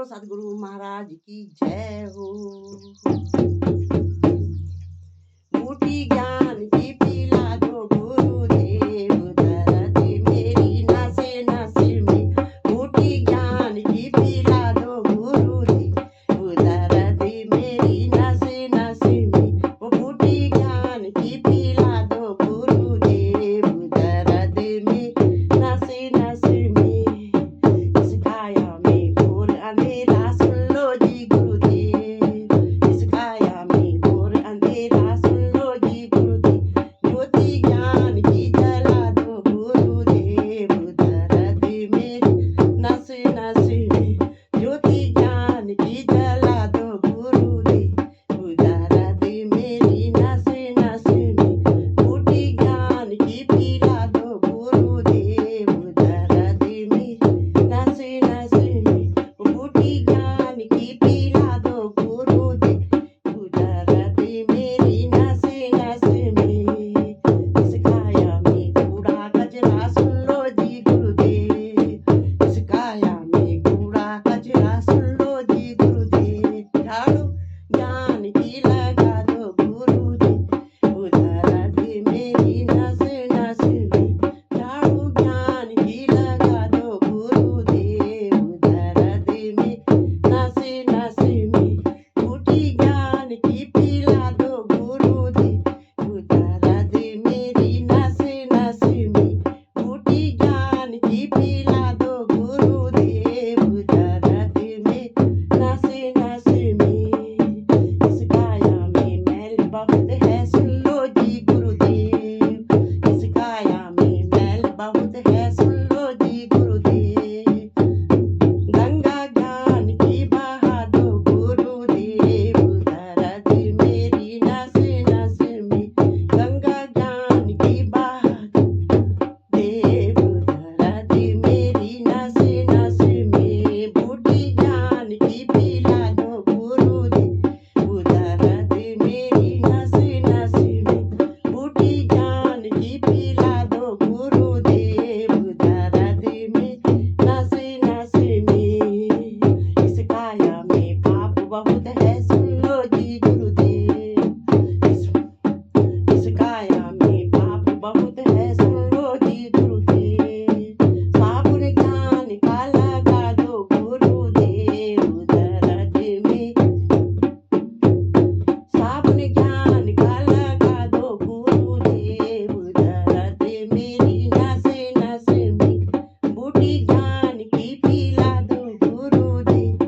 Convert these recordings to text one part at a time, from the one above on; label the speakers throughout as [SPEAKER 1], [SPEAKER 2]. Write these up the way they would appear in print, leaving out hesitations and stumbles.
[SPEAKER 1] बोलो सतगुरु महाराज की जय हो। बूटी ज्ञान की पिला दो गुरुदेव, दर्द मेरी नसे नसे में। बूटी ज्ञान की पिला दो गुरुदेव, दर्द मेरी नसे नसे में। वो बूटी ज्ञान की पिला दो गुरुदेव, दर्द में नसे नसे में। इस काया में घोर अंधेरा सुन लो जी गुरुदेव, इस काया में घोर अंधेरा सुन लो जी गुरुदेव। ज्योति ज्ञान की जला दो गुरुदेव, दर्द मेरी नसे नसे में। ज्योति ज्ञान की जला दो गुरुदेव, दर्द मेरी नसे नसे में। बूटी ज्ञान की पिला दो गुरुदेव, दर्द मेरी नसे नसे में। बूटी ज्ञान की पिला दो गुरुदेव, दर्द मेरी नसे नसे में। इस काया में कूड़ा कचरा सुन लो जी गुरुदेव, इस काया में कूड़ा कचरा सुन लो जी गुरुदेव। झाड़ू ज्ञान की लगा दो गुरुदेव, दर्द मेरी नसे नसे में। झाड़ू ज्ञान की लगा दो गुरुदेव, दर्द में नसे नसे में। बूटी ज्ञान की पिला दो गुरुदेव, दर्द मेरी नसे नसे में। बूटी ज्ञान की पिला दो गुरुदेव, दर्द में नसे नसे में। इस काया में मैल बहुत है सुन लो जी गुरुदेव, इस काया में मैल बहुत है सुन लो जी गुरुदेव। गंगा ज्ञान की बहा दो गुरुदेव, दर्द मेरी नसे नसे में। गंगा ज्ञान की बहा दो देव, दर्द मेरी नसे नसे में। बूटी ज्ञान की पिला दो गुरुदेव, दर्द मेरी नसे नसे में। बूटी ज्ञान की पिला दो गुरुदेव, दर्द में नसे नसे में। इस काया में पाप बहुत है सुन लो जी गुरुदेव, इस काया में पाप बहुत है सुन लो जी गुरुदेव। साबुन ज्ञान का लगा दो गुरुदेव, दर्द में। साबुन ज्ञान का लगा दो गुरुदेव, दर्द मेरी नसे नसे में। बूटी ज्ञान की पिला दो गुरुदेव,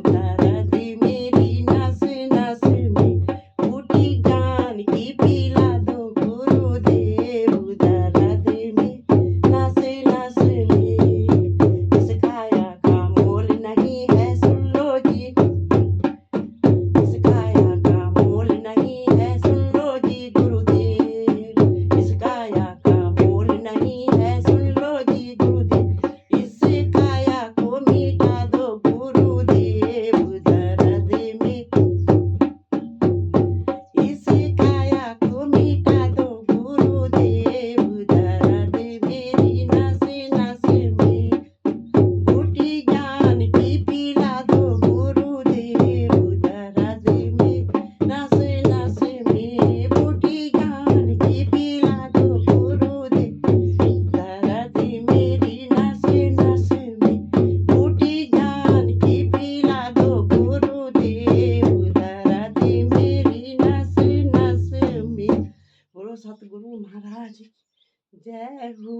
[SPEAKER 1] दर्द मेरी नसे नसे में। बूटी ज्ञान की पिला दो गुरुदेव, दर्द में नसे नसे में। इस काया का मोल नहीं है सुन लो जी, इस काया का मोल नहीं है सुन लो जी गुरुदेव, इस काया का मोल नहीं है सुन लो जी गुरुदेव। इस काया को मिटा दो गुरुदेव, दर्द में। इस काया को मिटा दो गुरुदेव, दर्द मेरी नसे नसे में। बूटी ज्ञान की पिला दो गुरुदेव, दर्द में नसे नसे में। बूटी ज्ञान की पिला दो गुरुदेव, दर्द मेरी नसे नसे में। बूटी ज्ञान की पिला दो गुरुदेव, दर्द मेरी नसे नसे में। बोलो सतगुरु महाराज की जय हो।